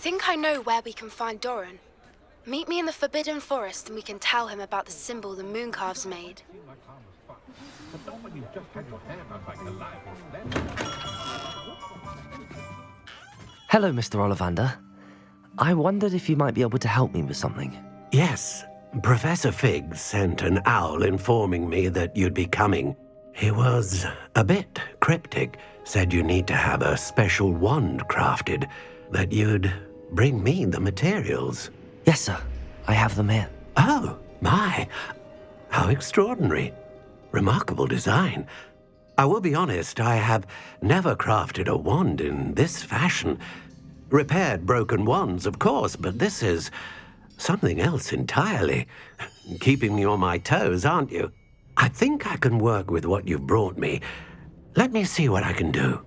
think I know where we can find Doran. Meet me in the Forbidden Forest and we can tell him about the symbol the Mooncalves made. Hello, Mr. Ollivander. I wondered if you might be able to help me with something. Yes, Professor Fig sent an owl informing me that you'd be coming. He was a bit cryptic, said you need to have a special wand crafted, that you'd bring me the materials. Yes, sir. I have them here. Oh, my. How extraordinary. Remarkable design. I will be honest, I have never crafted a wand in this fashion. Repaired broken wands, of course, but this is something else entirely. Keeping me on my toes, aren't you? I think I can work with what you've brought me. Let me see what I can do.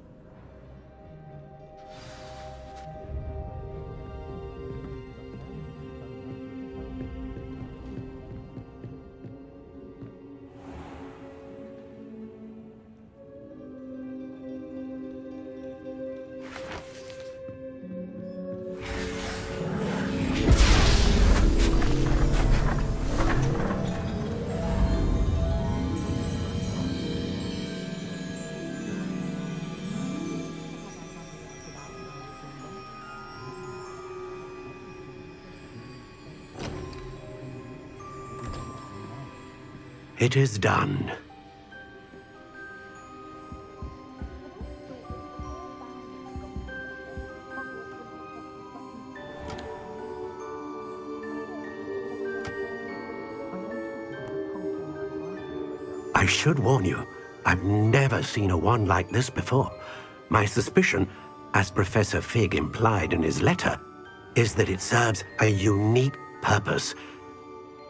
It is done. I should warn you, I've never seen a wand like this before. My suspicion, as Professor Fig implied in his letter, is that it serves a unique purpose.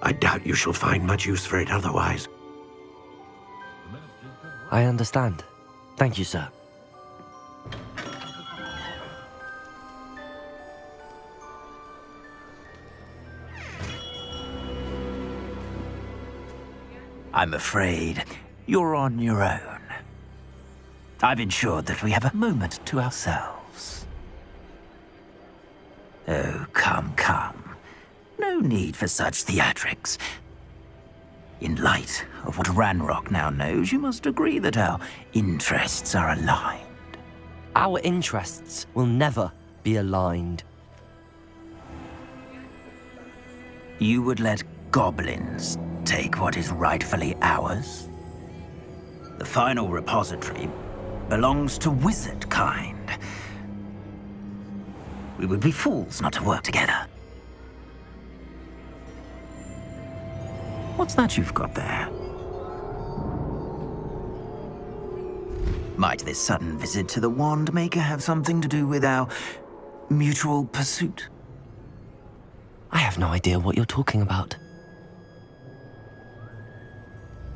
I doubt you shall find much use for it otherwise. I understand. Thank you, sir. I'm afraid you're on your own. I've ensured that we have a moment to ourselves. Oh, come, come. No need for such theatrics. In light of what Ranrock now knows, you must agree that our interests are aligned. Our interests will never be aligned. You would let goblins take what is rightfully ours? The final repository belongs to wizard kind. We would be fools not to work together. What's that you've got there? Might this sudden visit to the Wand Maker have something to do with our mutual pursuit? I have no idea what you're talking about.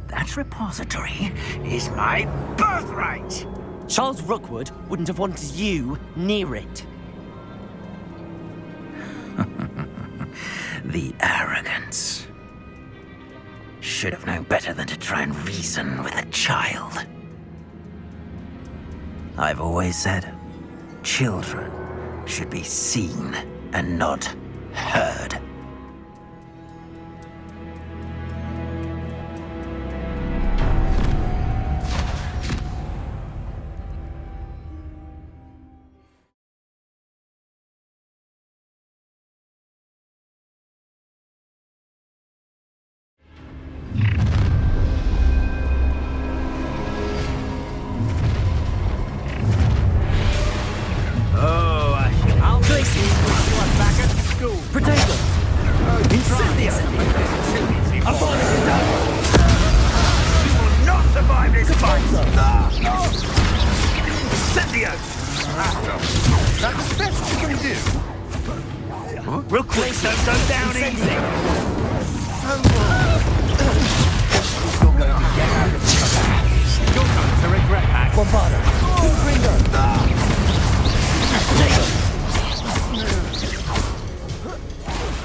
That repository is my birthright! Charles Rookwood wouldn't have wanted you near it. The arrogance. Should have known better than to try and reason with a child. I've always said, children should be seen and not heard.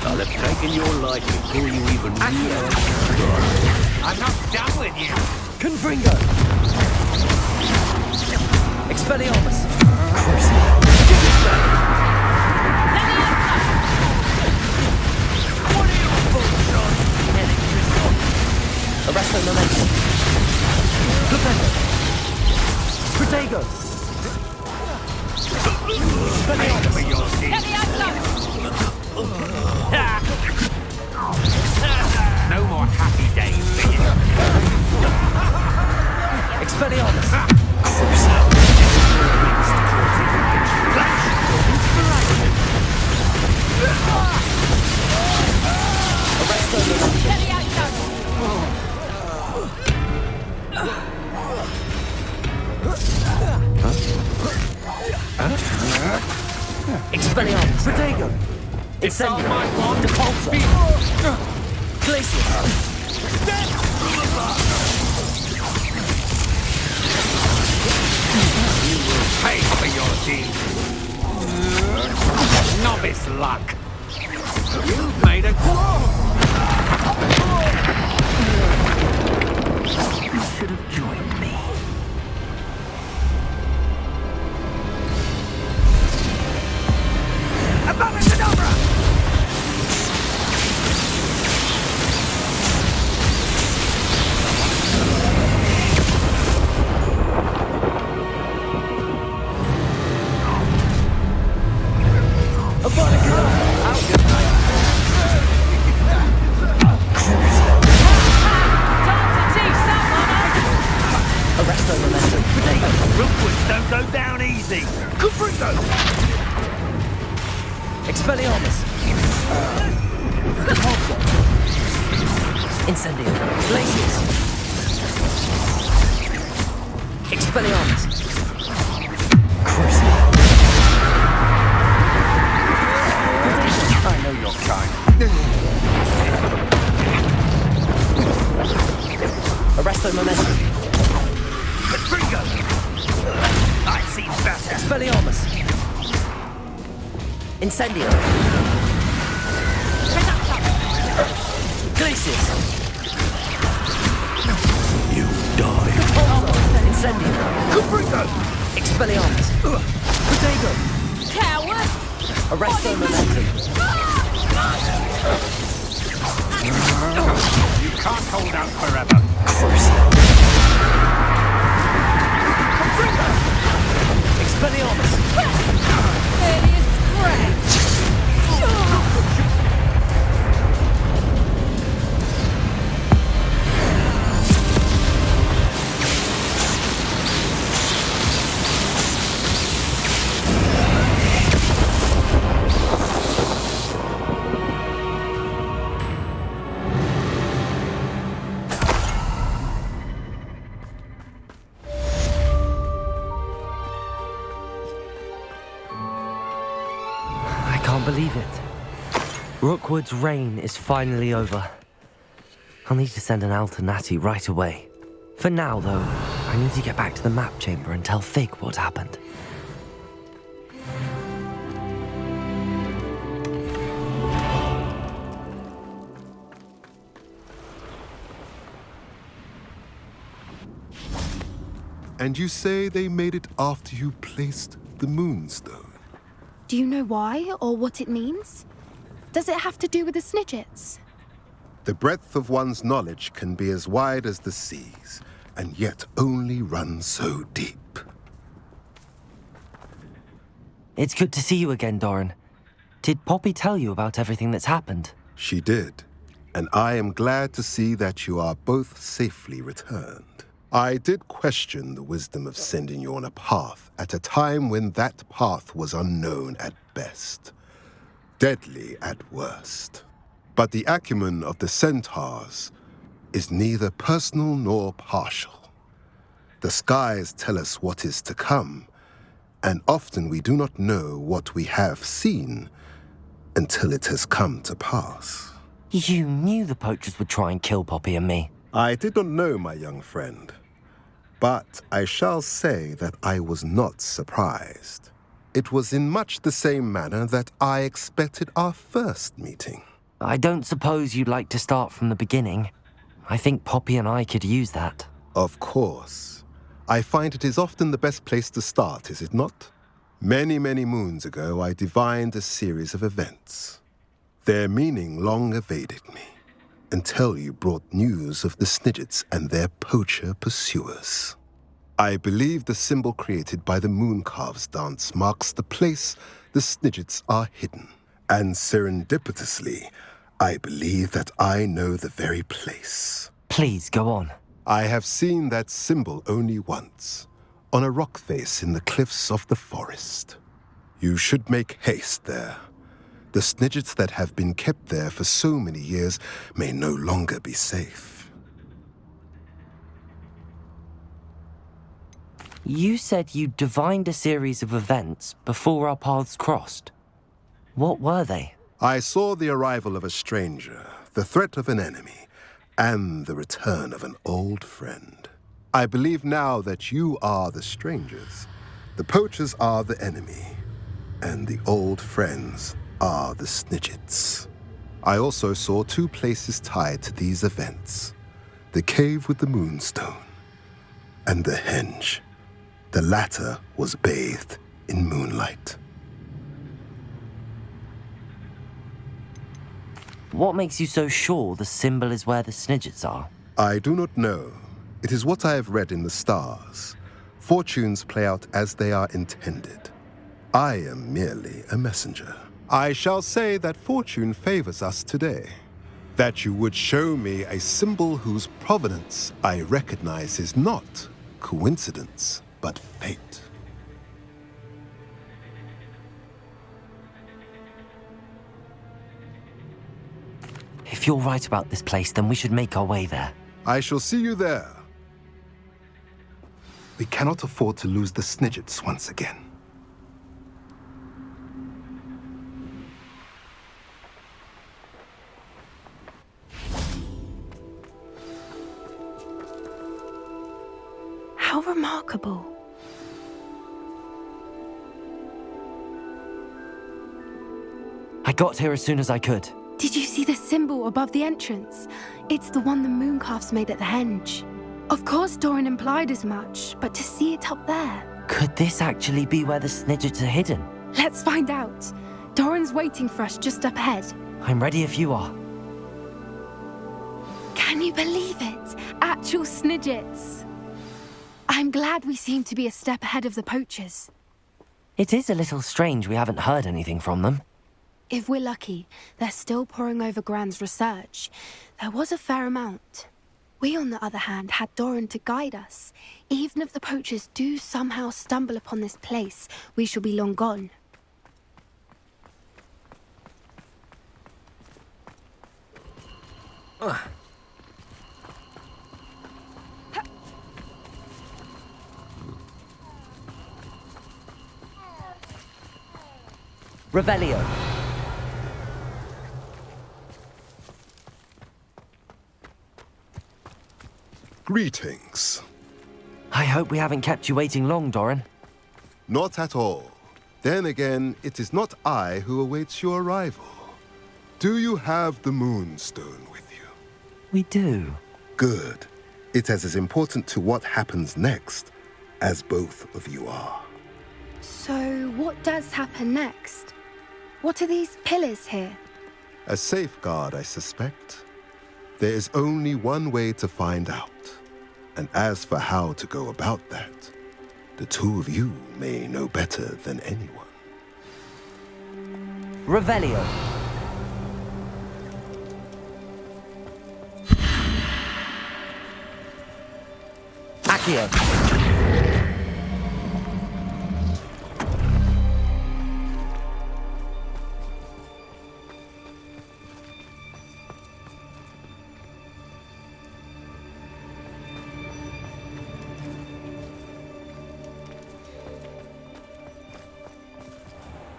I'll have taken your life before you even knew. I'm not done with you. Confringo! Expelliarmus! Arresto momentum. Flipendo. Protego. Pay for your deeds. No more happy days for you. Expelliarmus. Arresto momentum. Expelliarmus. Protego. Incendio. Depulso. Glacius. Pay for your deeds. Novice luck. You've made a... You should have joined me. Abracadabra! Arresto momentum. Protego. Rookwoods don't go down easy. Cuprico! Expelliarmus. Depulso. Incendio. Glacius. Expelliarmus. Crucio. I know your kind. Arresto momentum. Cuprico! I've seen better. Expelliarmus. Incendio. Glacius. You die. Incendio. Cuprico! Expelliarmus. Protego. Coward! Arresto momentum. You can't hold out forever. Expelliarmus. I can't believe it. Rookwood's reign is finally over. I'll need to send an Alternati right away. For now, though, I need to get back to the map chamber and tell Fig what happened. And you say they made it after you placed the Moonstone? Do you know why or what it means? Does it have to do with the Snidgets? The breadth of one's knowledge can be as wide as the seas, and yet only run so deep. It's good to see you again, Doran. Did Poppy tell you about everything that's happened? She did, and I am glad to see that you are both safely returned. I did question the wisdom of sending you on a path at a time when that path was unknown at best, deadly at worst. But the acumen of the centaurs is neither personal nor partial. The skies tell us what is to come, and often we do not know what we have seen until it has come to pass. You knew the poachers would try and kill Poppy and me. I did not know, my young friend, but I shall say that I was not surprised. It was in much the same manner that I expected our first meeting. I don't suppose you'd like to start from the beginning. I think Poppy and I could use that. Of course. I find it is often the best place to start, is it not? Many, many moons ago, I divined a series of events. Their meaning long evaded me. until you brought news of the Snidgets and their poacher pursuers. I believe the symbol created by the Mooncalves dance marks the place the Snidgets are hidden. And serendipitously, I believe that I know the very place. Please, go on. I have seen that symbol only once, on a rock face in the cliffs of the forest. You should make haste there. The Snidgets that have been kept there for so many years may no longer be safe. You said you divined a series of events before our paths crossed. What were they? I saw the arrival of a stranger, the threat of an enemy, and the return of an old friend. I believe now that you are the strangers, the poachers are the enemy, and the old friends are the Snidgets. I also saw two places tied to these events: the cave with the moonstone and the henge. The latter was bathed in moonlight. What makes you so sure the symbol is where the Snidgets are? I do not know. It is what I have read in the stars. Fortunes play out as they are intended. I am merely a messenger. I shall say that fortune favors us today. That you would show me a symbol whose provenance I recognize is not coincidence, but fate. If you're right about this place, then we should make our way there. I shall see you there. We cannot afford to lose the Snidgets once again. How remarkable. I got here as soon as I could. Did you see the symbol above the entrance? It's the one the Mooncalves made at the henge. Of course Doran implied as much, but to see it up there... Could this actually be where the Snidgets are hidden? Let's find out. Doran's waiting for us just up ahead. I'm ready if you are. Can you believe it? Actual Snidgets. I'm glad we seem to be a step ahead of the poachers. It is a little strange we haven't heard anything from them. If we're lucky, they're still poring over Gran's research. There was a fair amount. We, on the other hand, had Doran to guide us. Even if the poachers do somehow stumble upon this place, we shall be long gone. Revelio. Greetings. I hope we haven't kept you waiting long, Doran. Not at all. Then again, it is not I who awaits your arrival. Do you have the Moonstone with you? We do. Good. It is as important to what happens next as both of you are. So, what does happen next? What are these pillars here? A safeguard, I suspect. There is only one way to find out. And as for how to go about that, the two of you may know better than anyone. Revelio. Accio.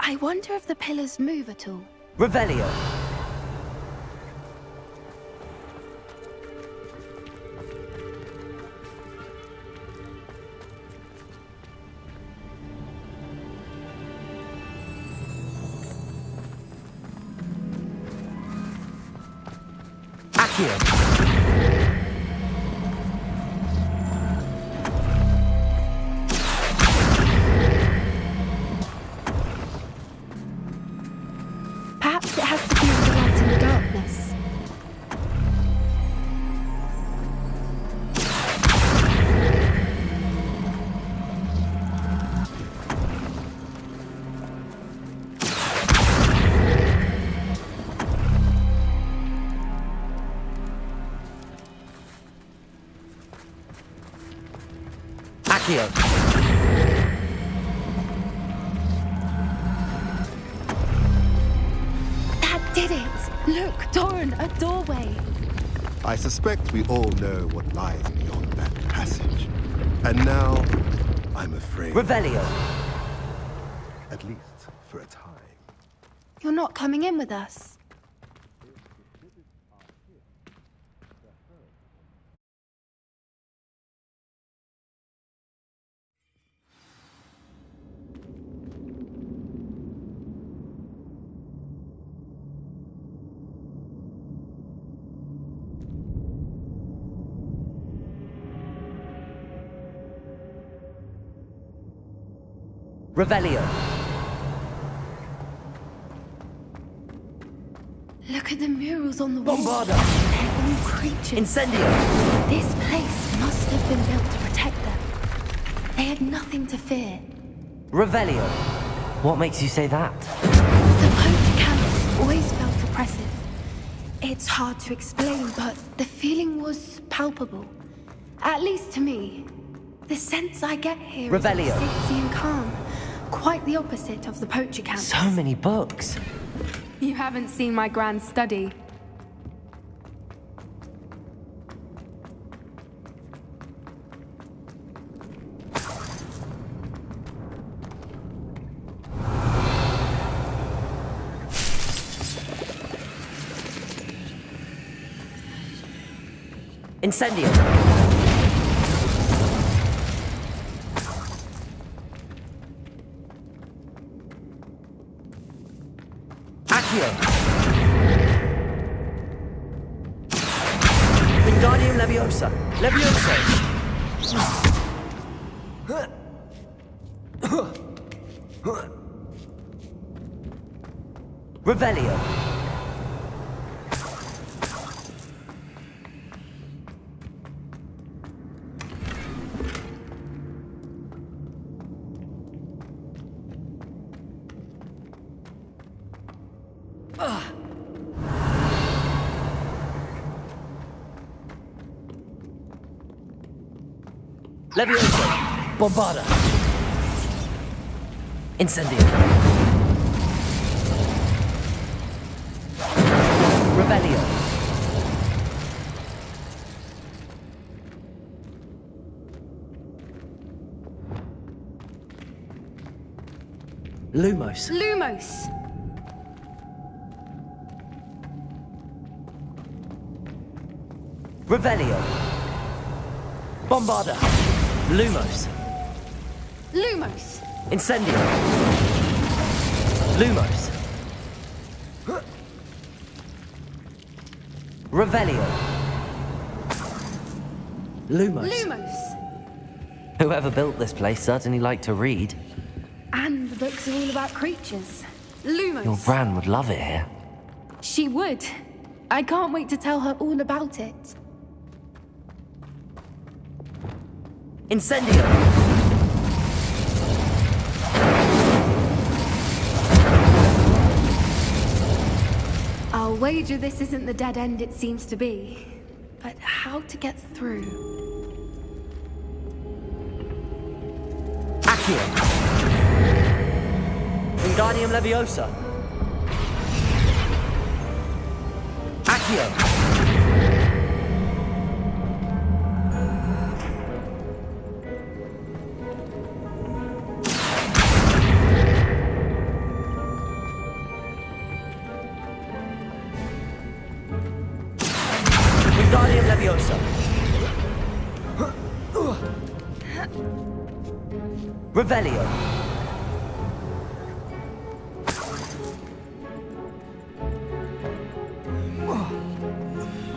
I wonder if the pillars move at all. Revelio. Accio. Perhaps it has to do with the light in the darkness. Accio. That did it! Look, Doran, a doorway. I suspect we all know what lies beyond that passage. And now, I'm afraid, Revelio. at least for a time. You're not coming in with us. Revelio. Look at the murals on the wall. Bombarda. They're all creatures. Incendio. This place must have been built to protect them. They had nothing to fear. Revelio. What makes you say that? The poacher campus always felt oppressive. It's hard to explain, but the feeling was palpable. At least to me. The sense I get here is of Revelio. safety and calm. Quite the opposite of the poacher campus. So many books. You haven't seen my grand study. Incendio. Accio. Wingardium Leviosa. Levioso. Revelio. Levioso. Bombarda. Incendio. Revelio. Lumos. Lumos! Revelio. Bombarda. Lumos. Lumos! Incendio. Lumos. Revelio. Lumos. Lumos! Whoever built this place certainly liked to read. And the books are all about creatures. Lumos! Your Bran would love it here. She would. I can't wait to tell her all about it. Incendio. I'll wager this isn't the dead end it seems to be. But how to get through? Accio. Wingardium Leviosa. Accio. Wingardium Leviosa. Revelio.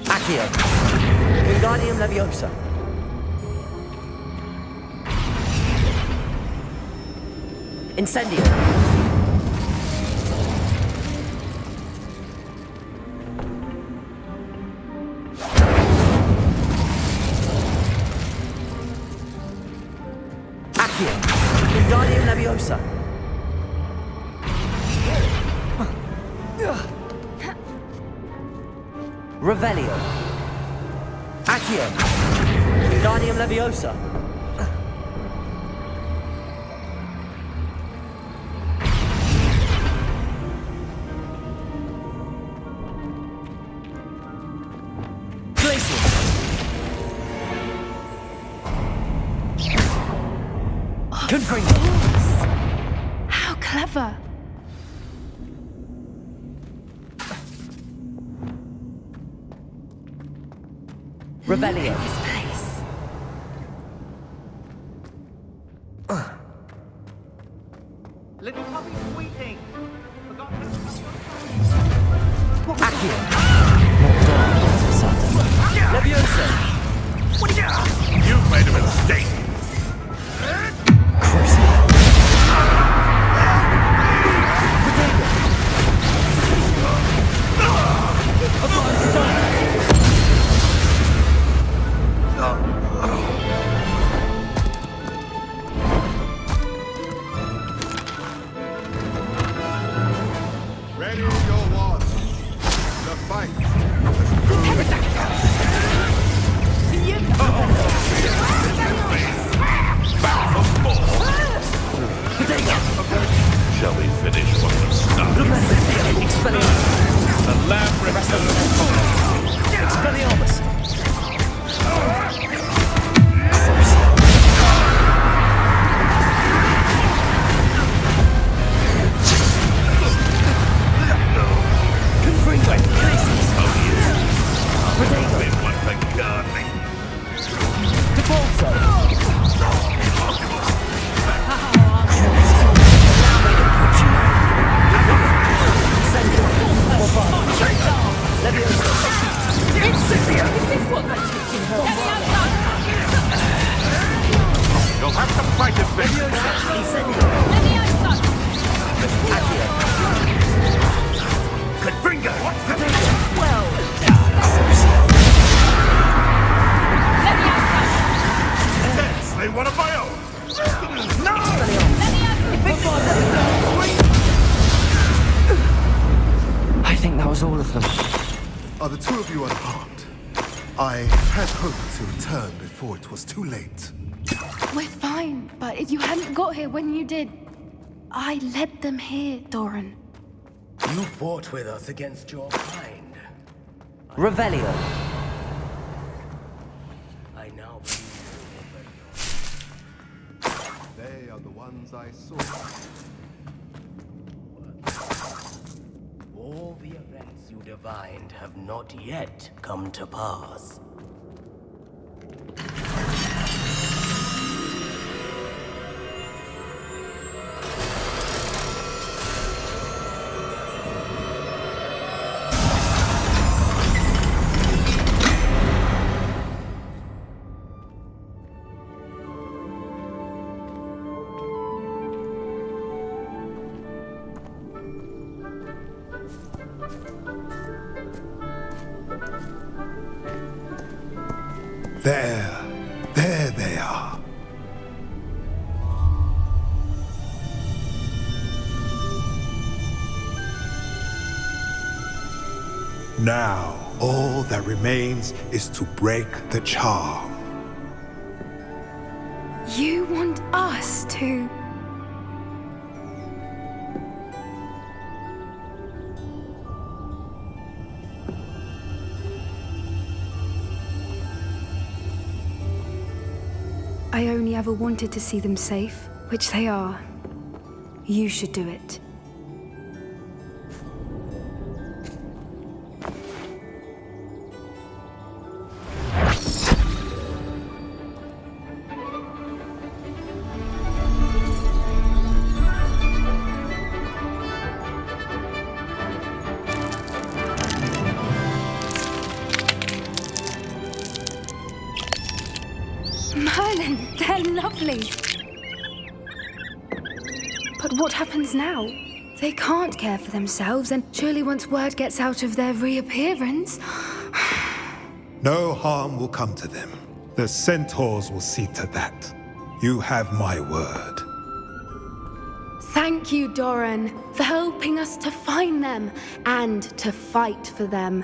Accio. Wingardium Leviosa. Incendio. Accio. Wingardium Leviosa. Revelio. Accio. Wingardium Leviosa. Confringo! How clever. Revelio. This place. Little puppy squeaking. Accio. Not Doran, that's for certain. Leviosa. You've made a mistake. Crucio. Ready your wand. The fight has Shall we finish what was started? Expelliarmus. The lamb returns. Expelliarmus. Confringo. Been one for gardening. Debolso. You'll have to fight it, baby. Confringo. Slay one of my own. I think that was all of them. Are the two of you unharmed? I had hoped to return before it was too late. We're fine, but if you hadn't got here when you did, I led them here, Doran. You fought with us against your kind. Revelio. I now believe They are the ones I saw. all the events you divined have not yet come to pass. There they are. Now, all that remains is to break the charm. You want us to... I only ever wanted to see them safe, which they are. You should do it. Merlin, they're lovely. But what happens now? They can't care for themselves, and surely once word gets out of their reappearance... No harm will come to them. The centaurs will see to that. You have my word. Thank you, Doran, for helping us to find them and to fight for them.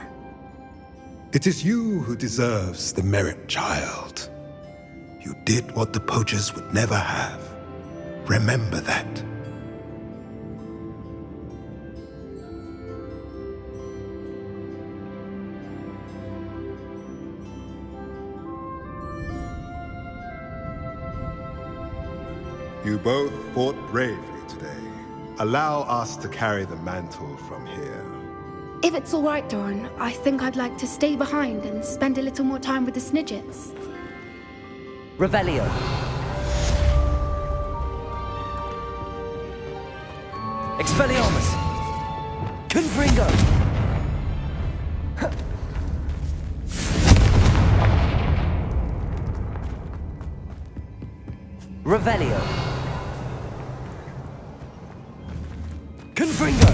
It is you who deserves the merit, child. You did what the poachers would never have. Remember that. You both fought bravely today. Allow us to carry the mantle from here. If it's all right, Doran, I think I'd like to stay behind and spend a little more time with the Snidgets. Revelio. Expelliarmus. Confringo. Revelio. Confringo.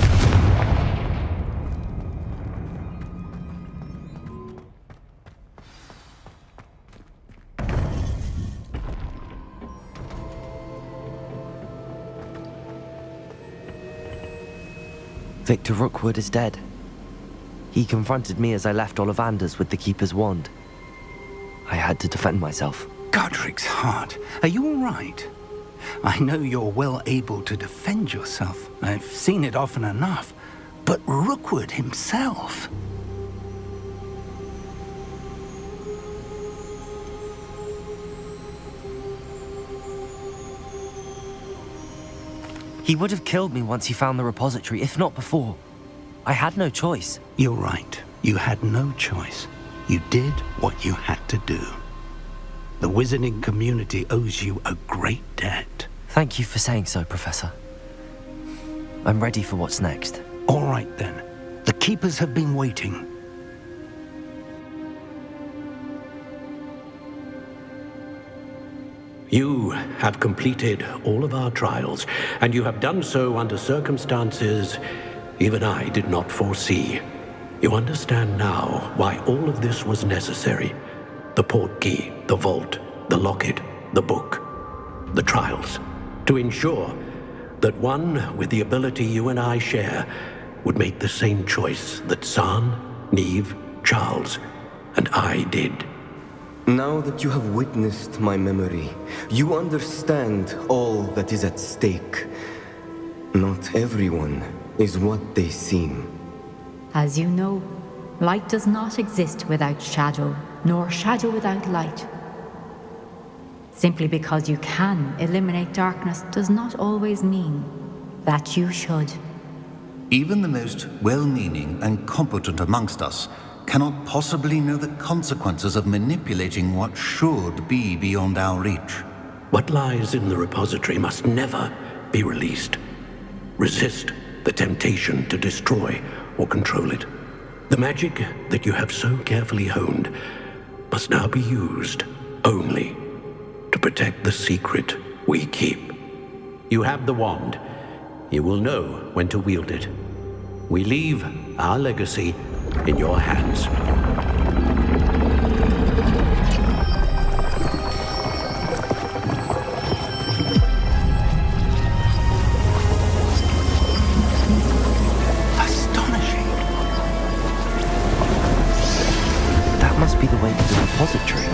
Victor Rookwood is dead. He confronted me as I left Ollivander's with the Keeper's wand. I had to defend myself. Godric's heart, are you all right? I know you're well able to defend yourself. I've seen it often enough. But Rookwood himself... He would have killed me once he found the repository, if not before. I had no choice. You're right. You had no choice. You did what you had to do. The wizarding community owes you a great debt. Thank you for saying so, Professor. I'm ready for what's next. All right, then. The Keepers have been waiting. You have completed all of our trials, and you have done so under circumstances even I did not foresee. You understand now why all of this was necessary. The portkey, the vault, the locket, the book, the trials. To ensure that one with the ability you and I share would make the same choice that San, Neve, Charles, and I did. Now that you have witnessed my memory, you understand all that is at stake. Not everyone is what they seem. As you know, light does not exist without shadow, nor shadow without light. Simply because you can eliminate darkness does not always mean that you should. Even the most well-meaning and competent amongst us cannot possibly know the consequences of manipulating what should be beyond our reach. What lies in the repository must never be released. Resist the temptation to destroy or control it. The magic that you have so carefully honed must now be used only to protect the secret we keep. You have the wand. You will know when to wield it. We leave our legacy in your hands. Astonishing. That must be the way to the repository.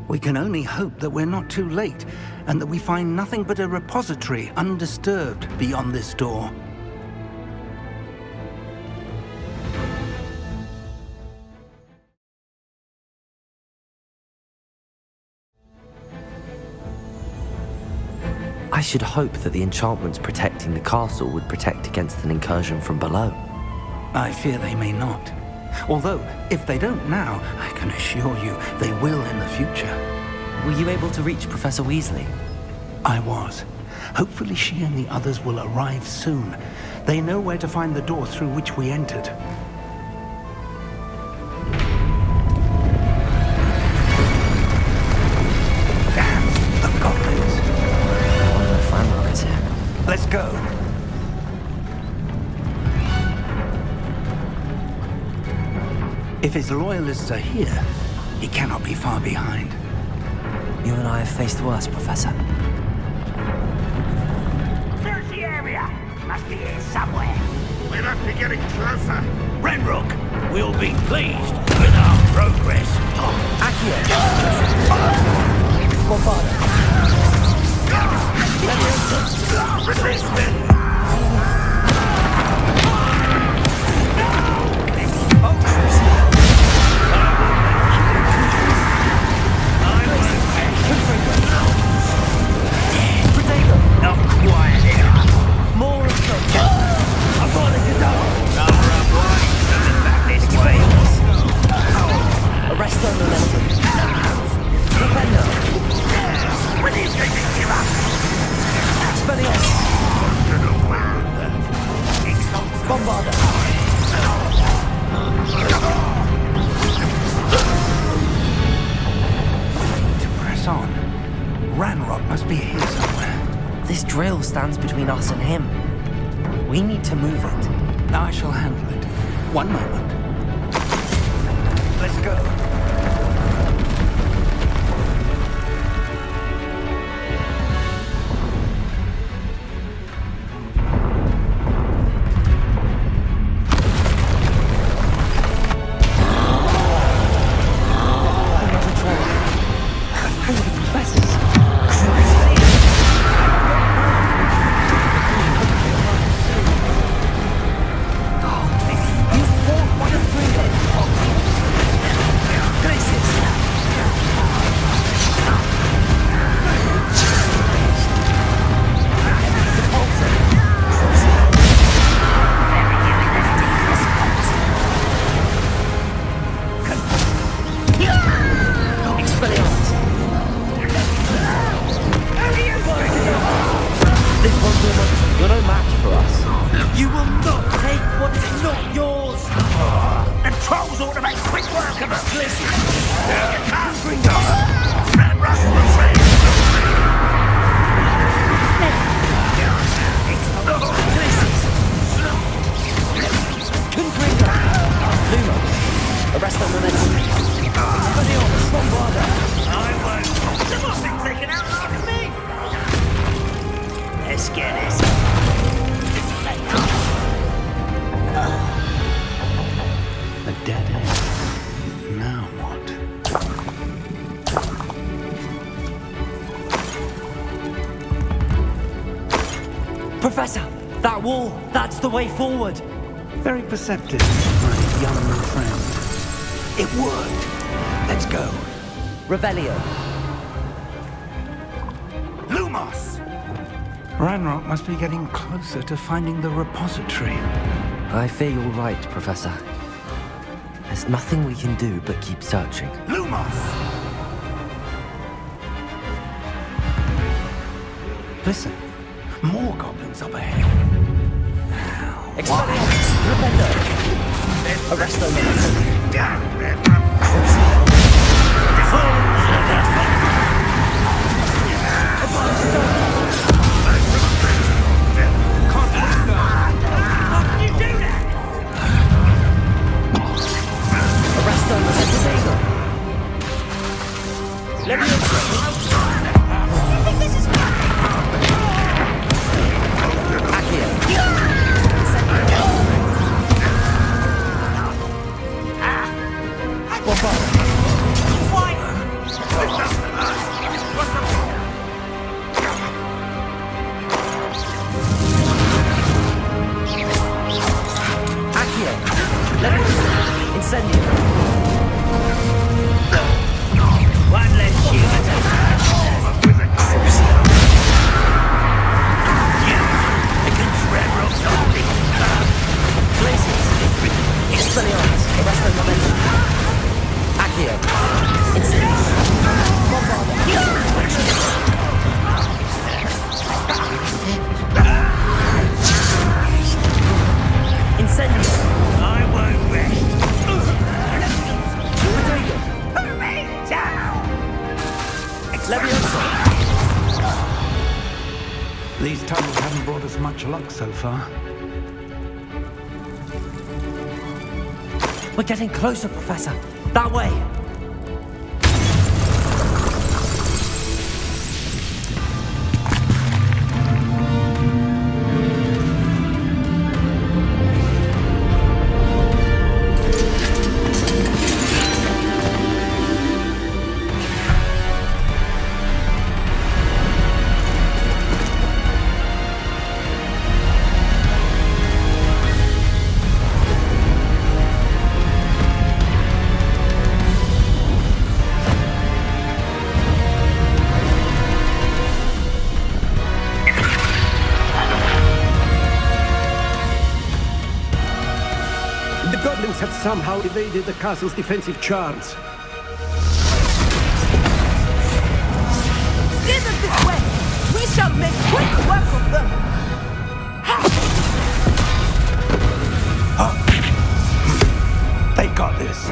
We can only hope that we're not too late, and that we find nothing but a repository undisturbed beyond this door. I should hope that the enchantments protecting the castle would protect against an incursion from below. I fear they may not. Although, if they don't now, I can assure you they will in the future. Were you able to reach Professor Weasley? I was. Hopefully she and the others will arrive soon. They know where to find the door through which we entered. Damn, the goblins. One of the Fanlock is here. Let's go. If his loyalists are here, he cannot be far behind. You and I have faced worse, Professor. Search the area! Must be here somewhere. We must be getting closer. Renrook, we'll be pleased with our progress. Accio! Godfather! Stands between us and him. We need to move it. I shall handle it. One moment. Let's go. Professor, that wall, that's the way forward. Very perceptive, my young friend. It worked. Let's go. Revelio. Lumos! Ranrock must be getting closer to finding the repository. I fear you're right, Professor. There's nothing we can do but keep searching. Lumos! Listen, more goblins up ahead. Expelliarmus! Rependo! Arrest them! Arrest them! Let me These tunnels haven't brought us much luck so far. We're getting closer, Professor. That way. somehow evaded the castle's defensive charms. Steer them this way! We shall make quick work of them! They got this.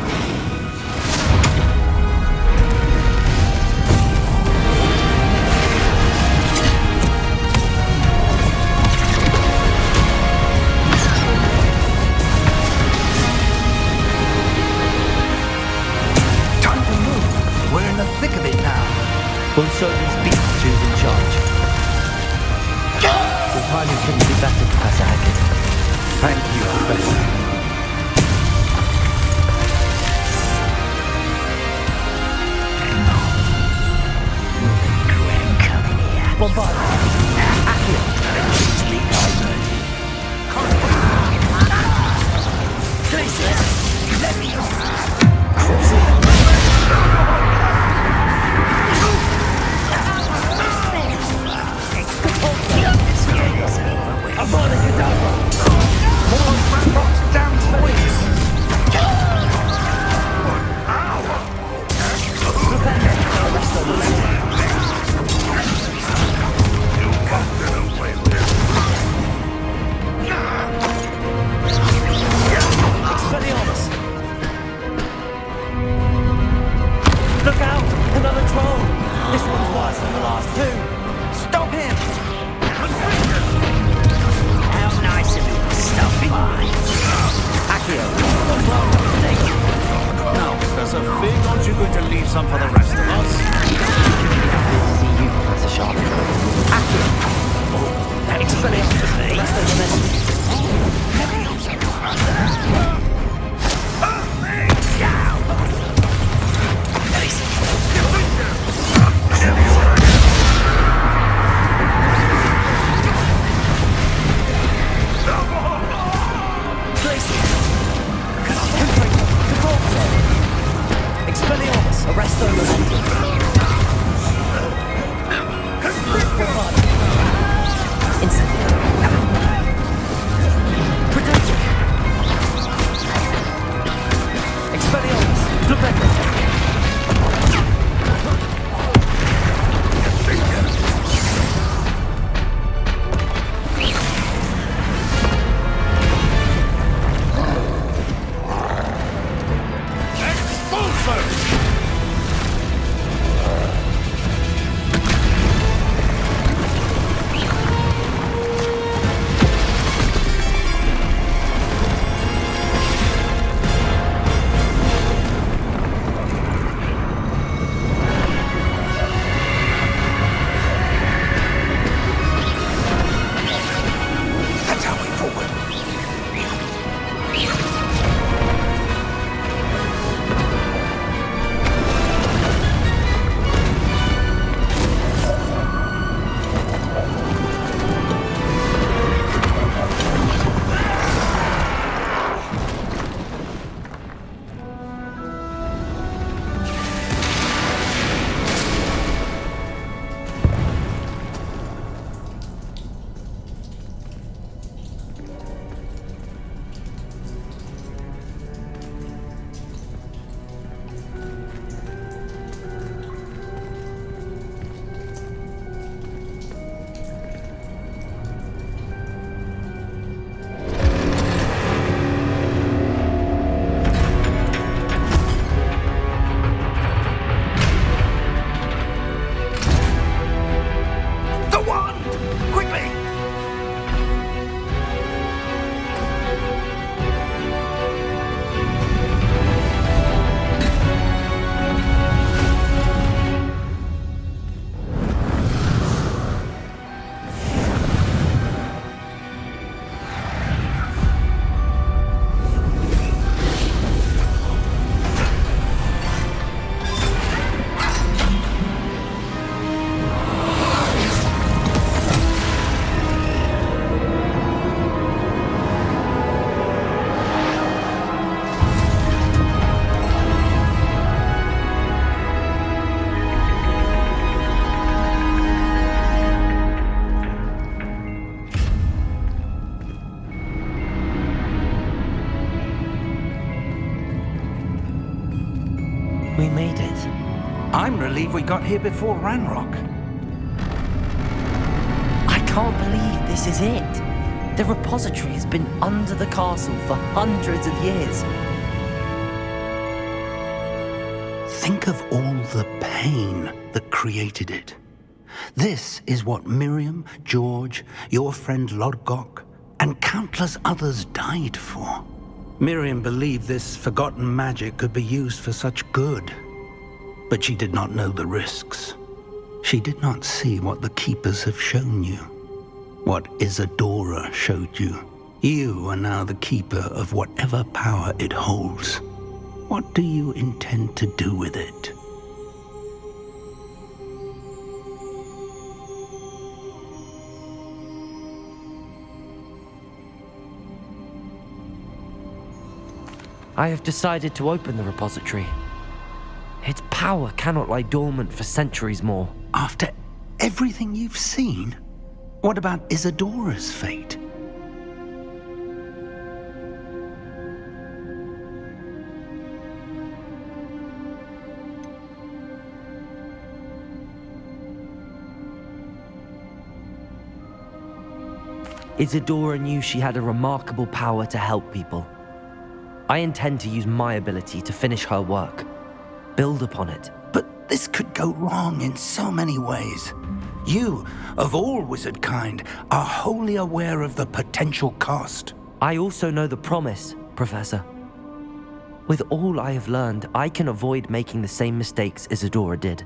Time to move. We're in the thick of it now. We'll show these beasts who's in charge. Your timing couldn't be better, Professor Hackett. Thank you, Professor. Bombard! Look out! Another troll! This one's worse than the last two! Stop him! How nice of you to stop by. Accio! Now, Professor, Fig, aren't you going to leave some for the rest of us? Happy to see you, Professor Sharp. Accio! Expelliarmus me. Rest over there. Expelliarmus! Arrest them! we got here before Ranrock. I can't believe this is it. The repository has been under the castle for hundreds of years. Think of all the pain that created it. This is what Miriam, George, your friend Lodgok, and countless others died for. Miriam believed this forgotten magic could be used for such good, but she did not know the risks. She did not see what the Keepers have shown you, what Isadora showed you. You are now the Keeper of whatever power it holds. What do you intend to do with it? I have decided to open the repository. Its power cannot lie dormant for centuries more. After everything you've seen, what about Isadora's fate? Isadora knew she had a remarkable power to help people. I intend to use my ability to finish her work, build upon it. But this could go wrong in so many ways. You, of all wizard kind, are wholly aware of the potential cost. I also know the promise, Professor. With all I have learned, I can avoid making the same mistakes Isadora did.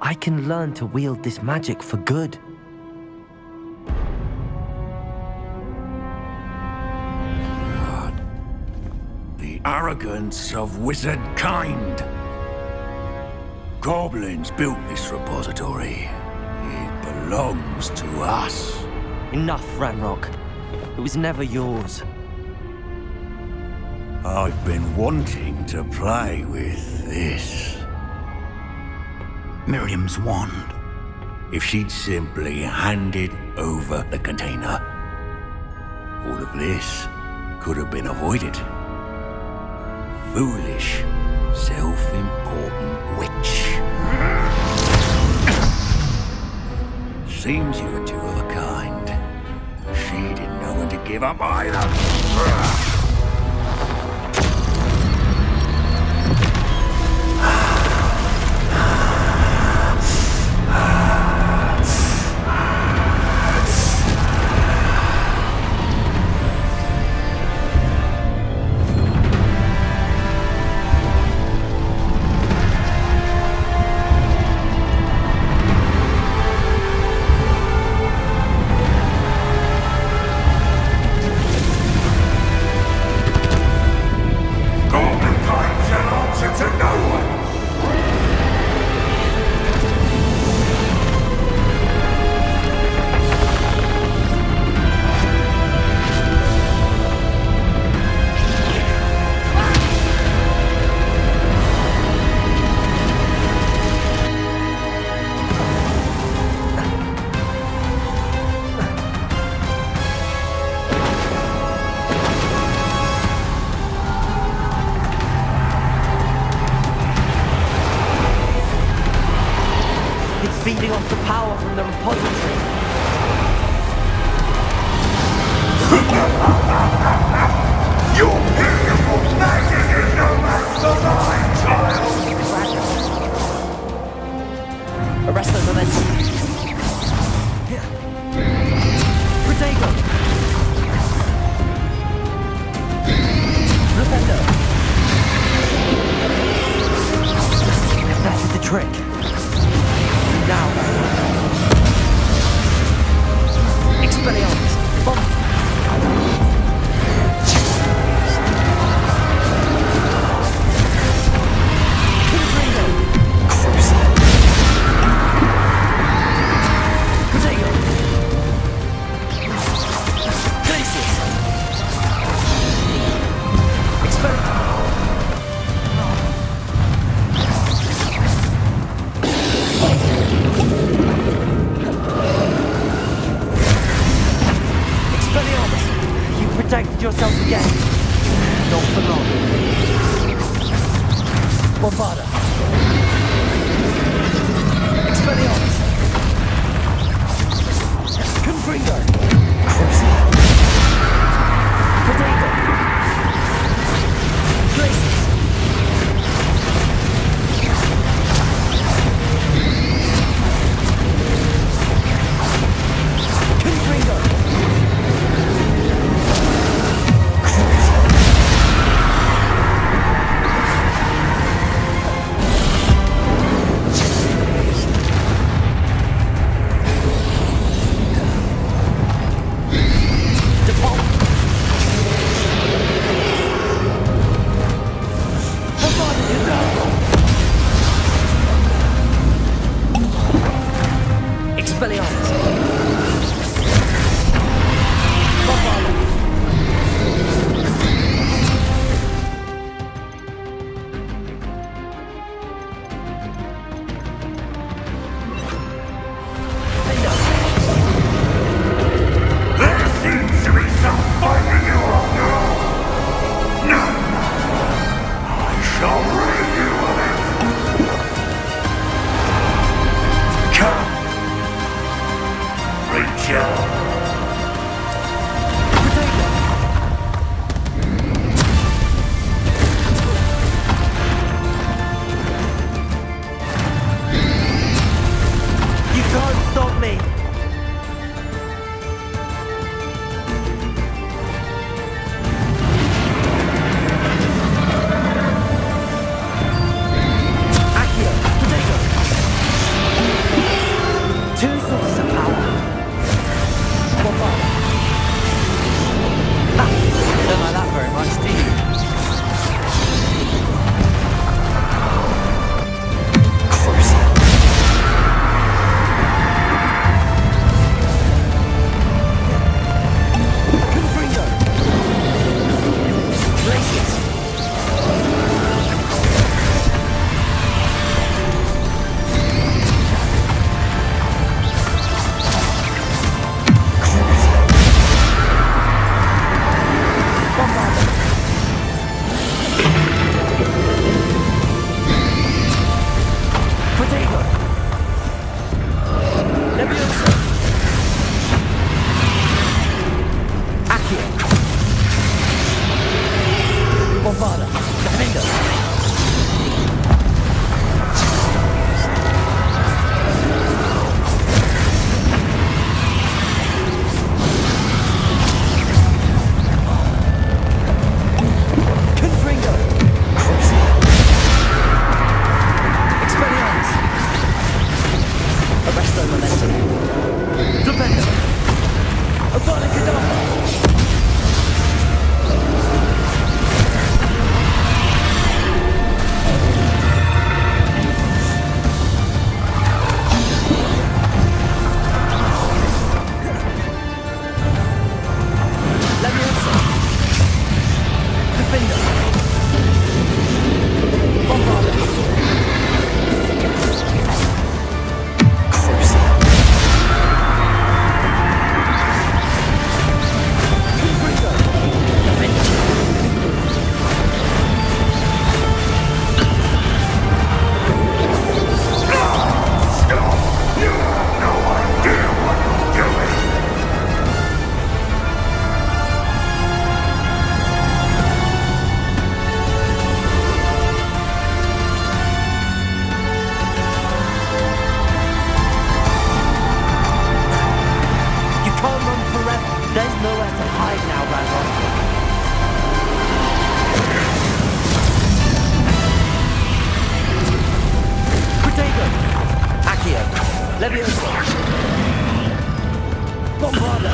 I can learn to wield this magic for good. The arrogance of wizard kind. Goblins built this repository. It belongs to us. Enough, Ranrock. It was never yours. I've been wanting to play with this. Miriam's wand. If she'd simply handed over the container, all of this could have been avoided. Foolish, self-important witch. Seems you're two of a kind. She didn't know when to give up either. Feeding off the power from the repository. Your beautiful magic is no match for mine, child! Arrest the momentum. Protego! Defender! That is the trick. Now. Expelliarmus. Bomb. Confringo. Cruise. Protego. Glacius. Expelliarmus. You protected yourself again. Not for long. Bombarda. Expelliarmus! Bombardment! There seems to be some fighting you all now. No. I shall rid you of it. Come. Rachel. You can't stop me! Accio, potato! Two sources of power. Bombard. Ah, don't like that very much, do you? Crucial. Confringo. Glacius. Bombardment. Potato. Leviosa. Accio. Bombarda. Defender. Confringo. Crucial. Expelliarmus. Arresto momentum. Defender. Avada Kedavra. Leviosa. Defender. Bombarda. Crucial. Confringo. Defender. You have no idea what you're doing. You can't run forever. There's nowhere to hide now, Ranrock. Potato. Accio. Leviosa. Bombarda.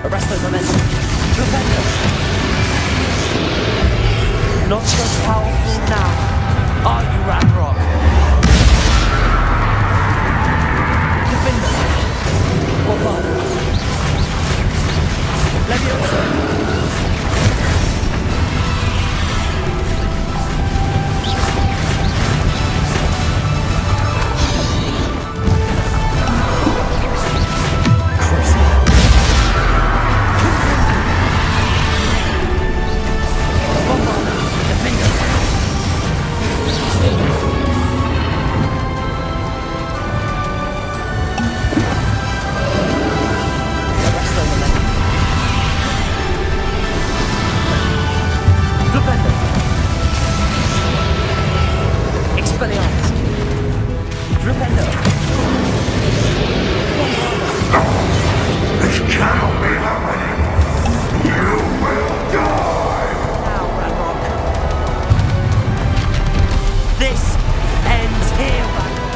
Arresto momentum. Defender. Not so powerful now, are you, Ranrock? Defender. Bombarda. Leviosa. Crucial. Bombarda. Defender. Arresto momentum. Defender. Expelliarmus. Defender. This cannot be happening. You will die. Now, Ranrock. This ends here, Ranrock.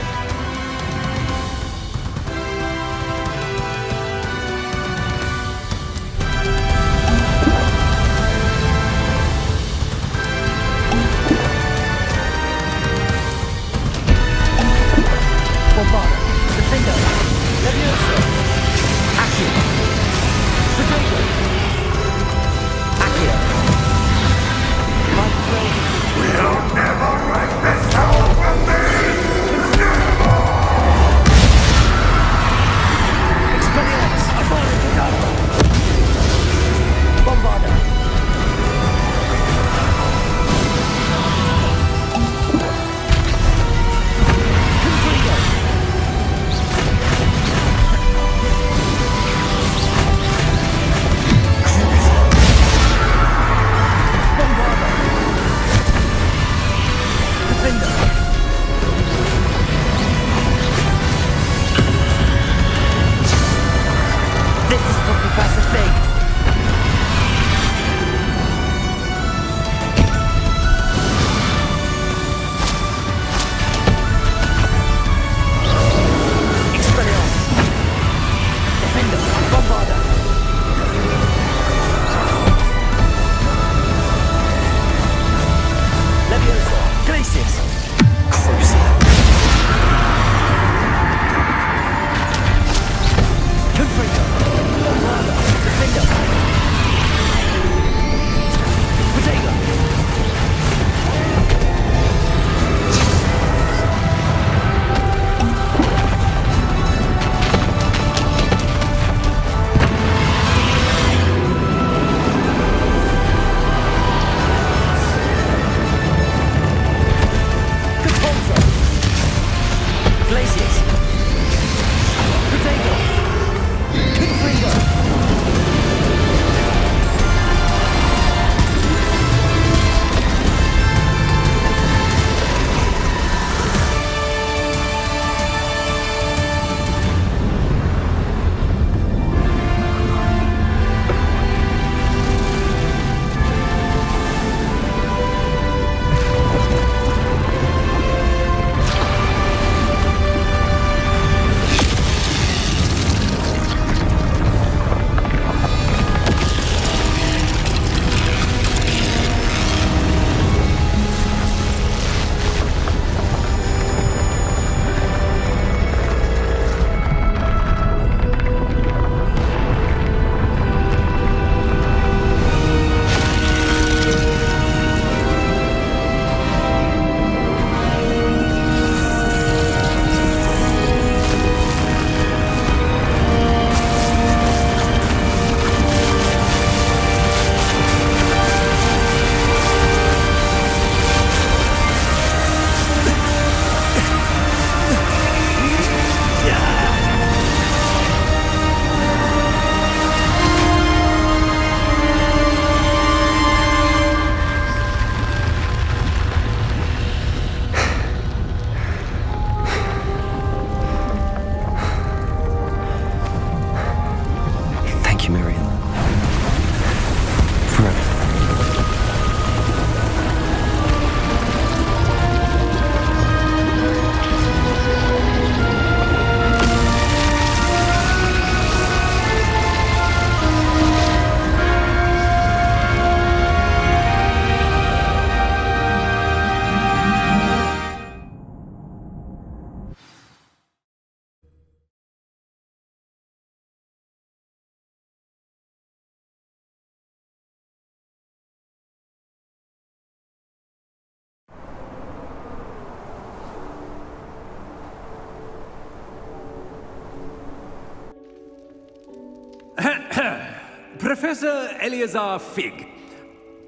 Professor Eleazar Fig.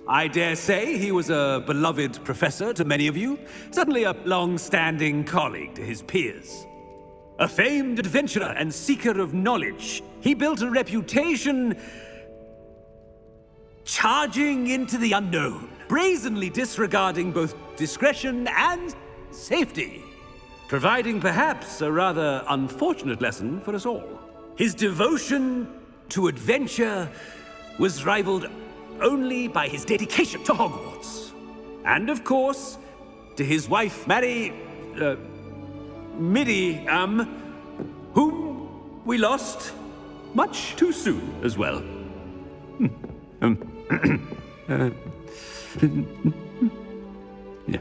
I dare say he was a beloved professor to many of you, certainly a long-standing colleague to his peers. A famed adventurer and seeker of knowledge, he built a reputation charging into the unknown, brazenly disregarding both discretion and safety, providing perhaps a rather unfortunate lesson for us all. His devotion to adventure was rivaled only by his dedication to Hogwarts. And of course, to his wife, Middy, whom we lost much too soon as well. Yeah.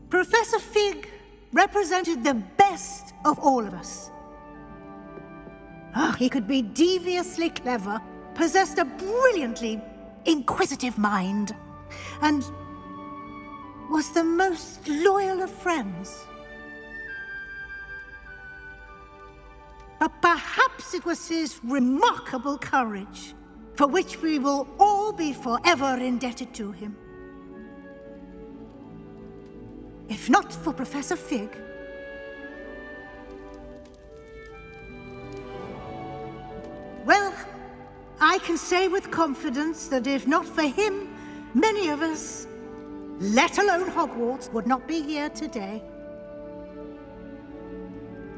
Professor Fig represented the best of all of us. He could be deviously clever, possessed a brilliantly inquisitive mind, and was the most loyal of friends. But perhaps it was his remarkable courage, for which we will all be forever indebted to him. If not for Professor Fig, well, I can say with confidence that if not for him, many of us, let alone Hogwarts, would not be here today.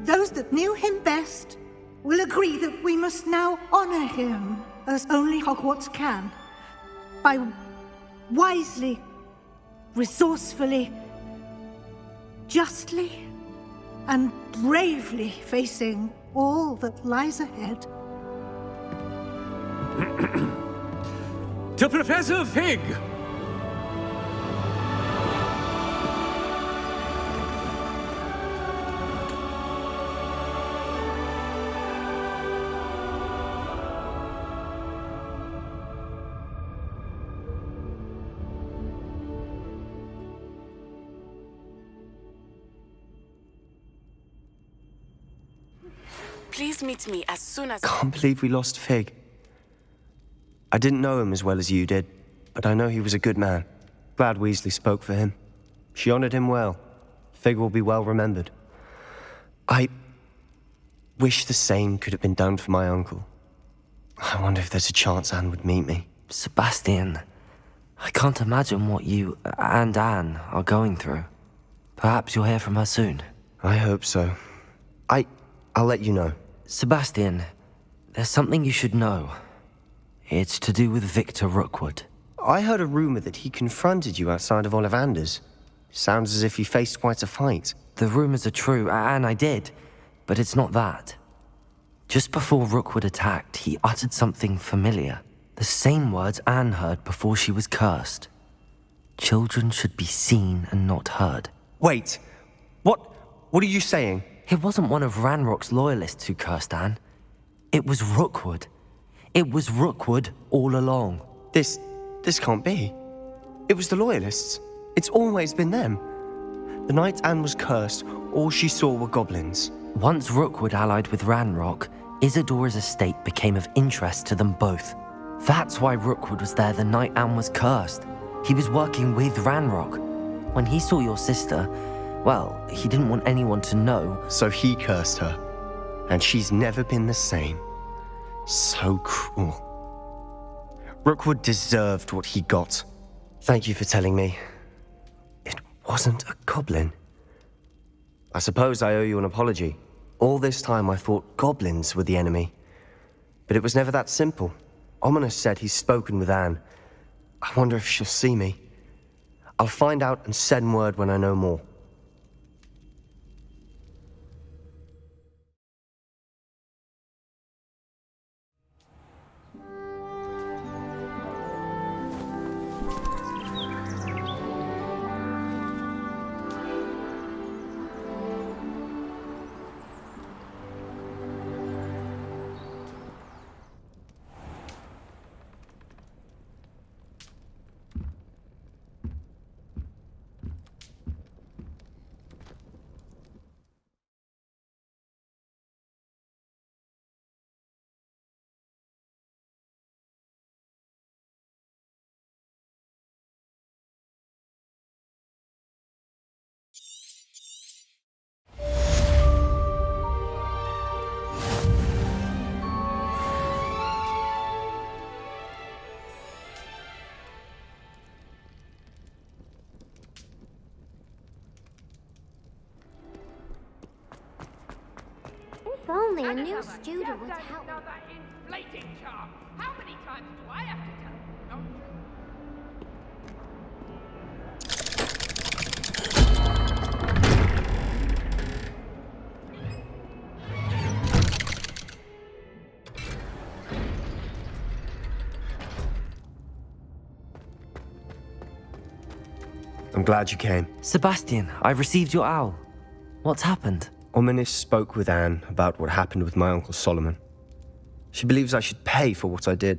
Those that knew him best will agree that we must now honor him as only Hogwarts can, by wisely, resourcefully, justly, and bravely facing all that lies ahead. To Professor Fig! Please meet me as soon as... Can't believe we lost Fig. I didn't know him as well as you did, but I know he was a good man. Glad Weasley spoke for him. She honored him well. Fig will be well remembered. I wish the same could have been done for my uncle. I wonder if there's a chance Anne would meet me. Sebastian, I can't imagine what you and Anne are going through. Perhaps you'll hear from her soon. I hope so. I'll let you know. Sebastian, there's something you should know. It's to do with Victor Rookwood. I heard a rumor that he confronted you outside of Ollivander's. Sounds as if you faced quite a fight. The rumors are true, and I did, but it's not that. Just before Rookwood attacked, he uttered something familiar. The same words Anne heard before she was cursed. Children should be seen and not heard. Wait, what are you saying? It wasn't one of Ranrock's loyalists who cursed Anne. It was Rookwood. It was Rookwood all along. This can't be. It was the loyalists. It's always been them. The night Anne was cursed, all she saw were goblins. Once Rookwood allied with Ranrock, Isadora's estate became of interest to them both. That's why Rookwood was there the night Anne was cursed. He was working with Ranrock. When he saw your sister, well, he didn't want anyone to know. So he cursed her. And she's never been the same. So cruel. Rookwood deserved what he got. Thank you for telling me. It wasn't a goblin. I suppose I owe you an apology. All this time I thought goblins were the enemy. But it was never that simple. Ominous said he's spoken with Anne. I wonder if she'll see me. I'll find out and send word when I know more. only a new student would help. Now that inflating charm. How many times do I have to tell you? I'm glad you came. Sebastian, I received your owl. What's happened? Ominis spoke with Anne about what happened with my Uncle Solomon. She believes I should pay for what I did,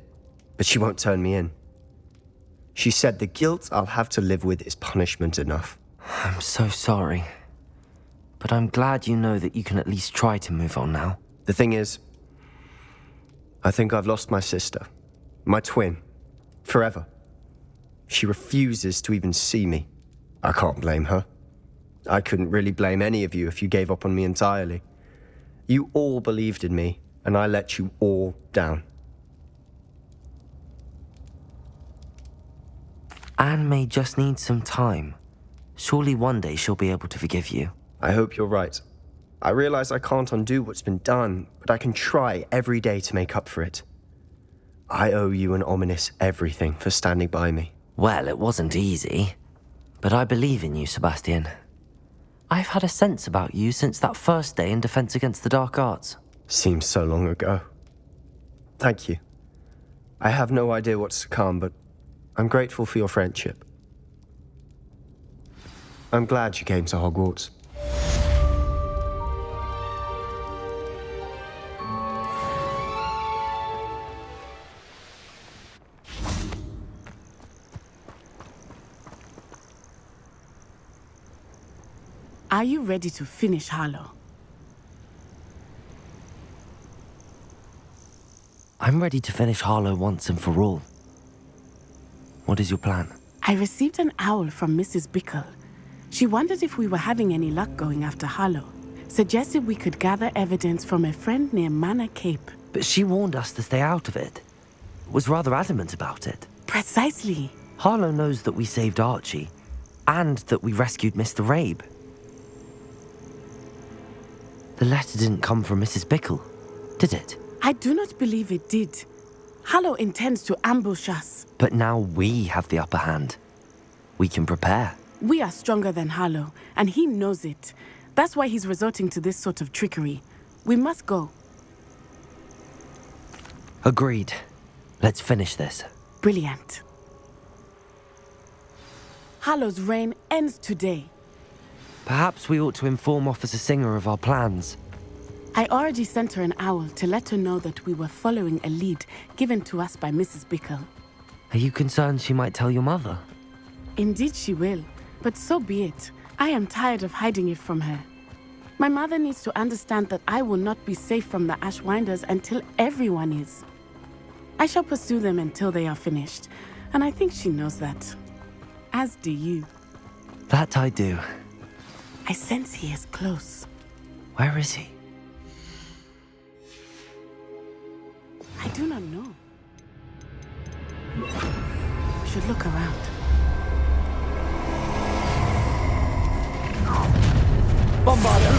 but she won't turn me in. She said the guilt I'll have to live with is punishment enough. I'm so sorry. But I'm glad you know that you can at least try to move on now. The thing is, I think I've lost my sister, my twin, forever. She refuses to even see me. I can't blame her. I couldn't really blame any of you if you gave up on me entirely. You all believed in me, and I let you all down. Anne may just need some time. Surely one day she'll be able to forgive you. I hope you're right. I realize I can't undo what's been done, but I can try every day to make up for it. I owe you and Ominis everything for standing by me. Well, it wasn't easy, but I believe in you, Sebastian. I've had a sense about you since that first day in Defense Against the Dark Arts. Seems so long ago. Thank you. I have no idea what's to come, but I'm grateful for your friendship. I'm glad you came to Hogwarts. Are you ready to finish Harlow? I'm ready to finish Harlow once and for all. What is your plan? I received an owl from Mrs. Bickle. She wondered if we were having any luck going after Harlow. Suggested we could gather evidence from a friend near Manor Cape. But she warned us to stay out of it. Was rather adamant about it. Precisely. Harlow knows that we saved Archie, and that we rescued Mr. Rabe. The letter didn't come from Mrs. Bickle, did it? I do not believe it did. Harlow intends to ambush us. But now we have the upper hand. We can prepare. We are stronger than Harlow, and he knows it. That's why he's resorting to this sort of trickery. We must go. Agreed. Let's finish this. Brilliant. Harlow's reign ends today. Perhaps we ought to inform Officer Singer of our plans. I already sent her an owl to let her know that we were following a lead given to us by Mrs. Bickle. Are you concerned she might tell your mother? Indeed she will, but so be it. I am tired of hiding it from her. My mother needs to understand that I will not be safe from the Ashwinders until everyone is. I shall pursue them until they are finished, and I think she knows that. As do you. That I do. I sense he is close. Where is he? I do not know. We should look around. Bombarda!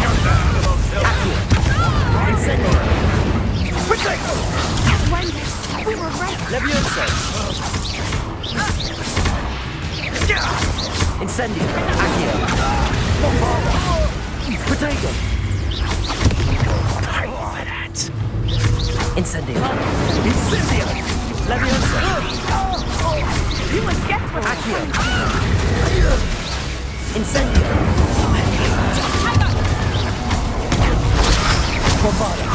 Incendio! Ashwinders! We were right! Leviosa! Incendio! Accio! Bombarda! Protego! Pray for that! Incendio! Incendio! Leviosa! You must get what Accio! Incendio! Bombarda!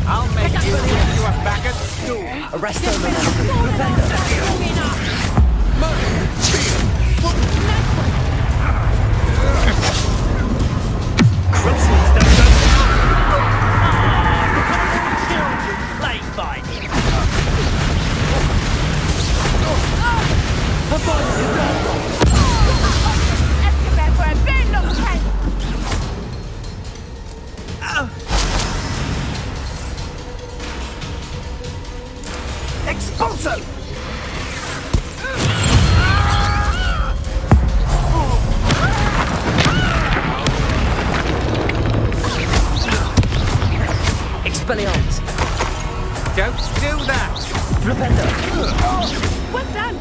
I'll make you believe you are back at school! Arresto Expulso! Expelliarmus! Don't do that! Flipendo! Well done!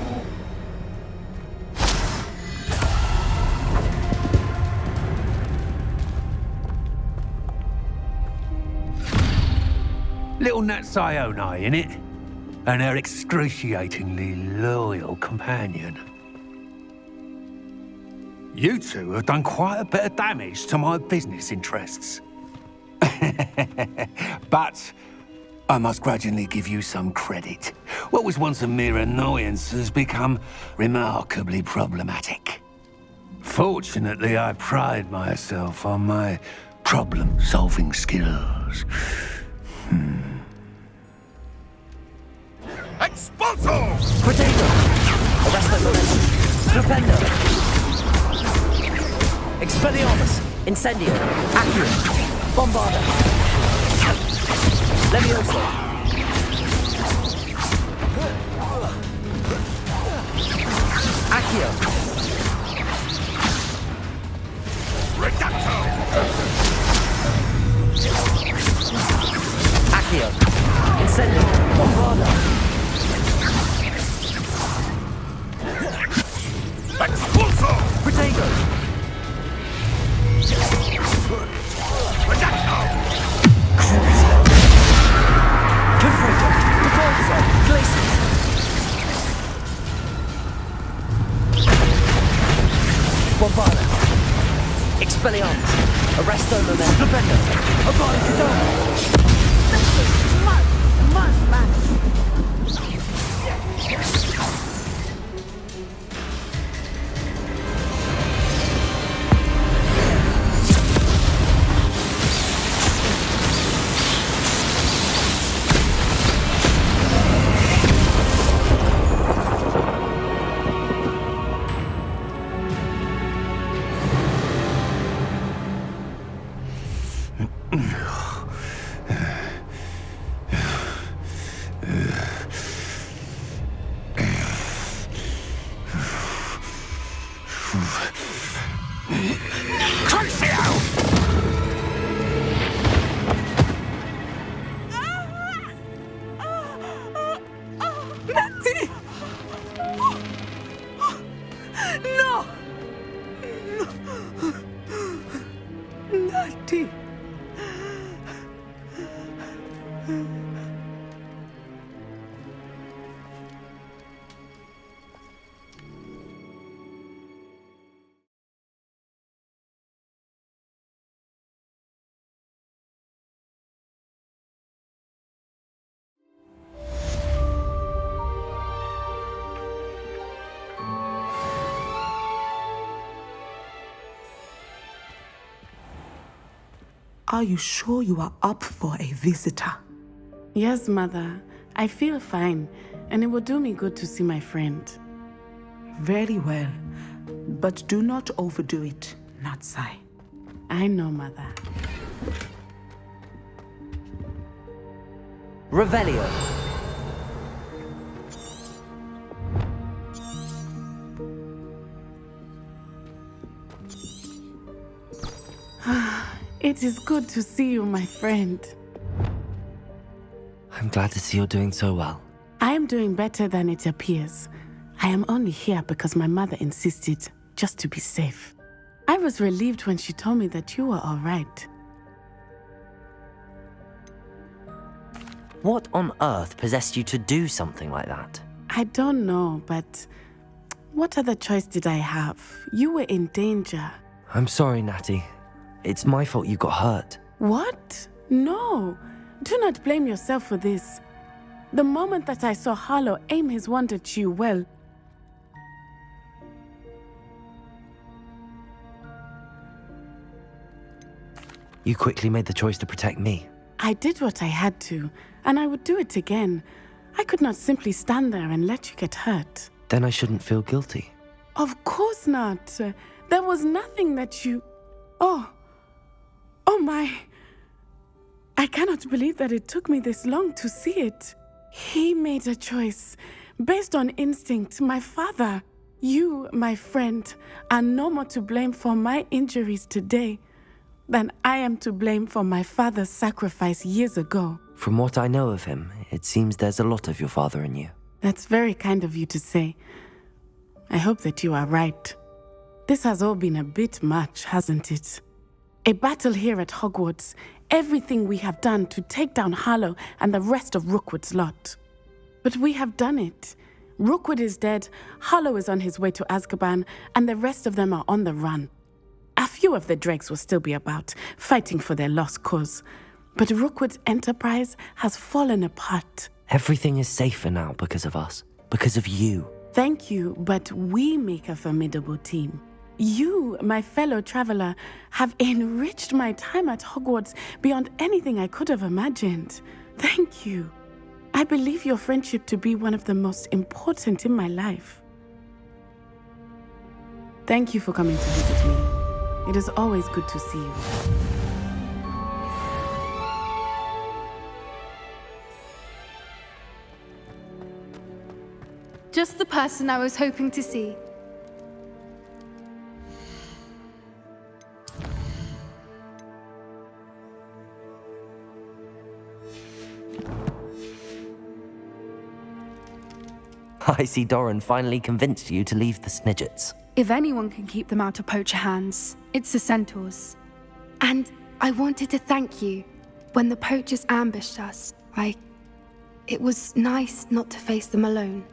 Little Nat Sione, innit? And her excruciatingly loyal companion. You two have done quite a bit of damage to my business interests. But I must grudgingly give you some credit. What was once a mere annoyance has become remarkably problematic. Fortunately, I pride myself on my problem-solving skills. Expulso! Potato! Arresto momentum! Flipendo! Expelliarmus! Incendio! Accio! Bombarda! Levioso! Accio! Reducto! Accio! Incendio! Bombarda! Expulso! Potato! Reducto! Crucio! Confringo! Devolso! Glacius! Bombarda! Expelliarmus! Arresto momentum! Flipendo! Abali Cadona! Mud, man. Natty! No! Natty! Are you sure you are up for a visitor? Yes, Mother. I feel fine, and it will do me good to see my friend. Very well. But do not overdo it, Natsai. I know, Mother. Revelio! It is good to see you, my friend. I'm glad to see you're doing so well. I am doing better than it appears. I am only here because my mother insisted, just to be safe. I was relieved when she told me that you were all right. What on earth possessed you to do something like that? I don't know, but what other choice did I have? You were in danger. I'm sorry, Natty. It's my fault you got hurt. What? No. Do not blame yourself for this. The moment that I saw Harlow aim his wand at you, well... You quickly made the choice to protect me. I did what I had to, and I would do it again. I could not simply stand there and let you get hurt. Then I shouldn't feel guilty. Of course not. There was nothing that you... Oh my... I cannot believe that it took me this long to see it. He made a choice based on instinct. My father, you, my friend, are no more to blame for my injuries today. then I am to blame for my father's sacrifice years ago. From what I know of him, it seems there's a lot of your father in you. That's very kind of you to say. I hope that you are right. This has all been a bit much, hasn't it? A battle here at Hogwarts, everything we have done to take down Harlow and the rest of Rookwood's lot. But we have done it. Rookwood is dead, Harlow is on his way to Azkaban, and the rest of them are on the run. A few of the dregs will still be about, fighting for their lost cause. But Rookwood's enterprise has fallen apart. Everything is safer now because of us, because of you. Thank you, but we make a formidable team. You, my fellow traveler, have enriched my time at Hogwarts beyond anything I could have imagined. Thank you. I believe your friendship to be one of the most important in my life. Thank you for coming to visit me. It is always good to see you. Just the person I was hoping to see. I see Doran finally convinced you to leave the Snidgets. If anyone can keep them out of poacher hands, it's the centaurs. And I wanted to thank you. When the poachers ambushed us, it was nice not to face them alone.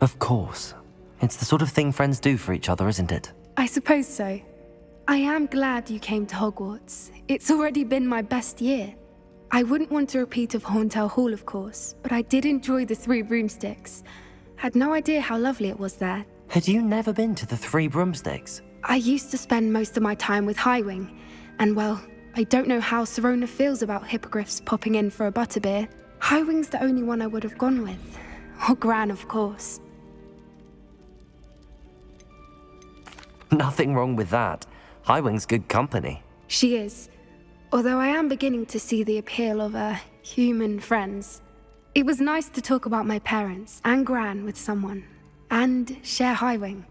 Of course. It's the sort of thing friends do for each other, isn't it? I suppose so. I am glad you came to Hogwarts. It's already been my best year. I wouldn't want a repeat of Horntail Hall, of course, but I did enjoy the Three Broomsticks. Had no idea how lovely it was there. Had you never been to the Three Broomsticks? I used to spend most of my time with Highwing, and well, I don't know how Serona feels about hippogriffs popping in for a butterbeer. Highwing's the only one I would have gone with. Or Gran, of course. Nothing wrong with that. Highwing's good company. She is. Although I am beginning to see the appeal of human friends. It was nice to talk about my parents and Gran with someone, and share Highwing.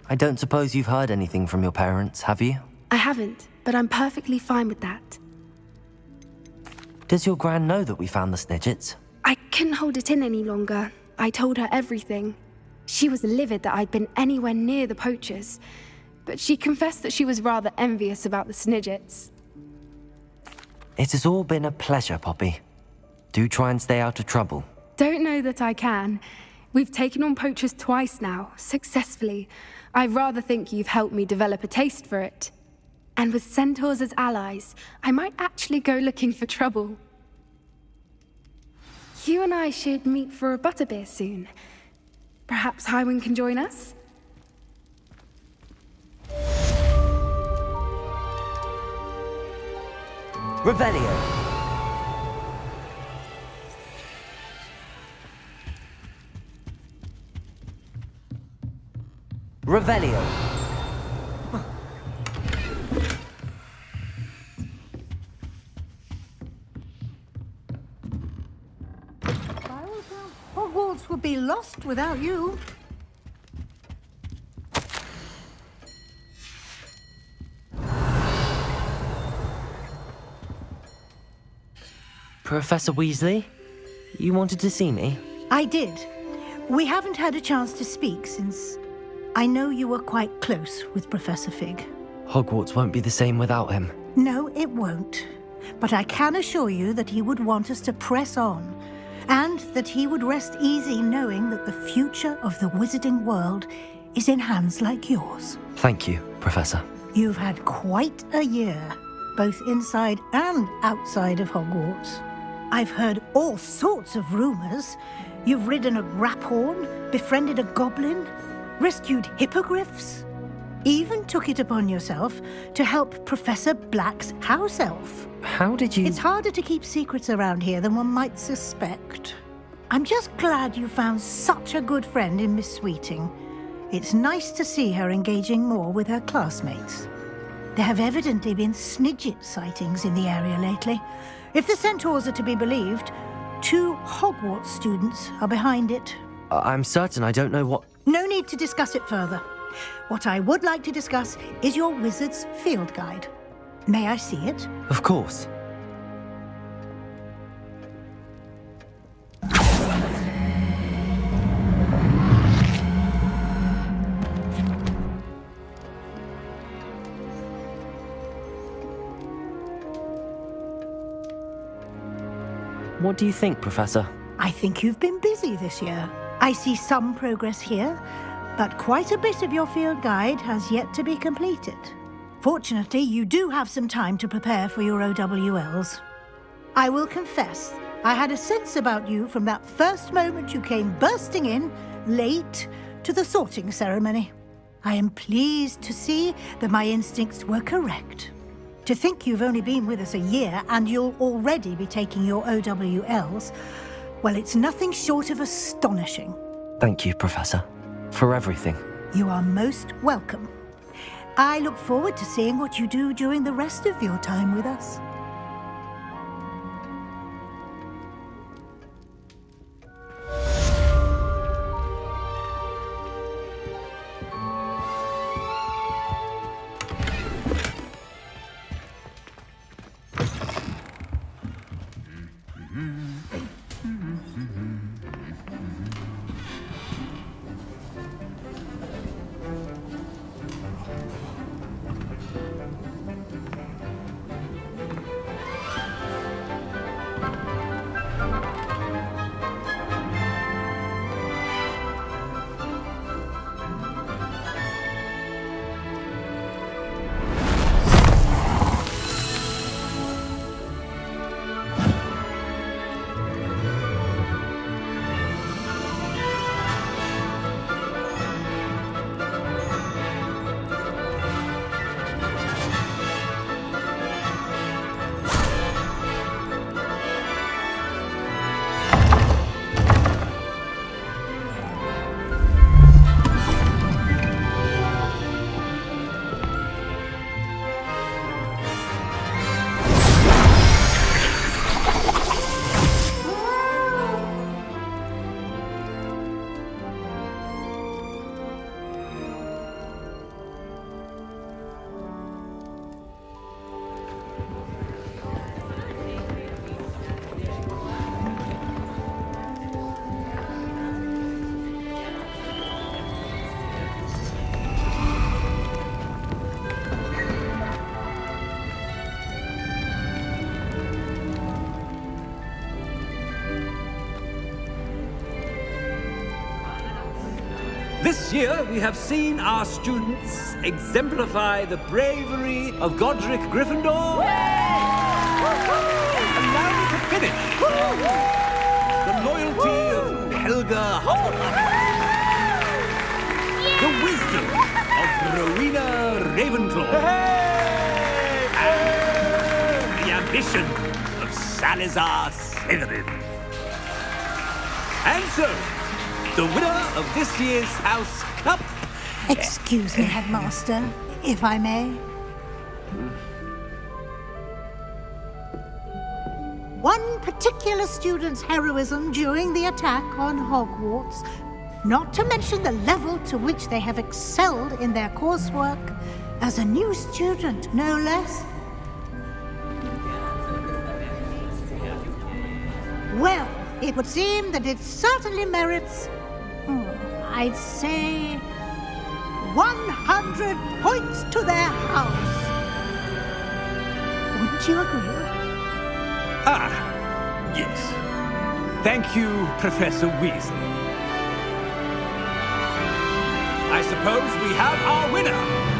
I don't suppose you've heard anything from your parents, have you? I haven't, but I'm perfectly fine with that. Does your Gran know that we found the Snidgets? I couldn't hold it in any longer. I told her everything. She was livid that I'd been anywhere near the poachers, but she confessed that she was rather envious about the Snidgets. It has all been a pleasure, Poppy. Do try and stay out of trouble. Don't know that I can. We've taken on poachers twice now, successfully. I rather think you've helped me develop a taste for it. And with centaurs as allies, I might actually go looking for trouble. You and I should meet for a butterbeer soon. Perhaps Highwing can join us? Revelio. Revelio. Hogwarts would be lost without you. Professor Weasley? You wanted to see me? I did. We haven't had a chance to speak since I know you were quite close with Professor Fig. Hogwarts won't be the same without him. No, it won't. But I can assure you that he would want us to press on, and that he would rest easy knowing that the future of the wizarding world is in hands like yours. Thank you, Professor. You've had quite a year, both inside and outside of Hogwarts. I've heard all sorts of rumors. You've ridden a graphorn, befriended a goblin, rescued hippogriffs, even took it upon yourself to help Professor Black's house elf. How did you... It's harder to keep secrets around here than one might suspect. I'm just glad you found such a good friend in Miss Sweeting. It's nice to see her engaging more with her classmates. There have evidently been Snidget sightings in the area lately. If the centaurs are to be believed, 2 Hogwarts students are behind it. I'm certain I don't know what... No need to discuss it further. What I would like to discuss is your wizard's field guide. May I see it? Of course. What do you think, Professor? I think you've been busy this year. I see some progress here, but quite a bit of your field guide has yet to be completed. Fortunately, you do have some time to prepare for your OWLs. I will confess, I had a sense about you from that first moment you came bursting in, late, to the sorting ceremony. I am pleased to see that my instincts were correct. To think you've only been with us a year and you'll already be taking your OWLs, well, it's nothing short of astonishing. Thank you, Professor, for everything. You are most welcome. I look forward to seeing what you do during the rest of your time with us. This year, we have seen our students exemplify the bravery of Godric Gryffindor. Allow me to finish. The loyalty of Helga Hufflepuff. The wisdom of Rowena Ravenclaw. And the ambition of Salazar Slytherin. And so, the winner of this year's House Cup... Excuse me, Headmaster, if I may. One particular student's heroism during the attack on Hogwarts, not to mention the level to which they have excelled in their coursework, as a new student, no less. Well, it would seem that it certainly merits... I'd say 100 points to their house. Wouldn't you agree? Ah, yes. Thank you, Professor Weasley. I suppose we have our winner.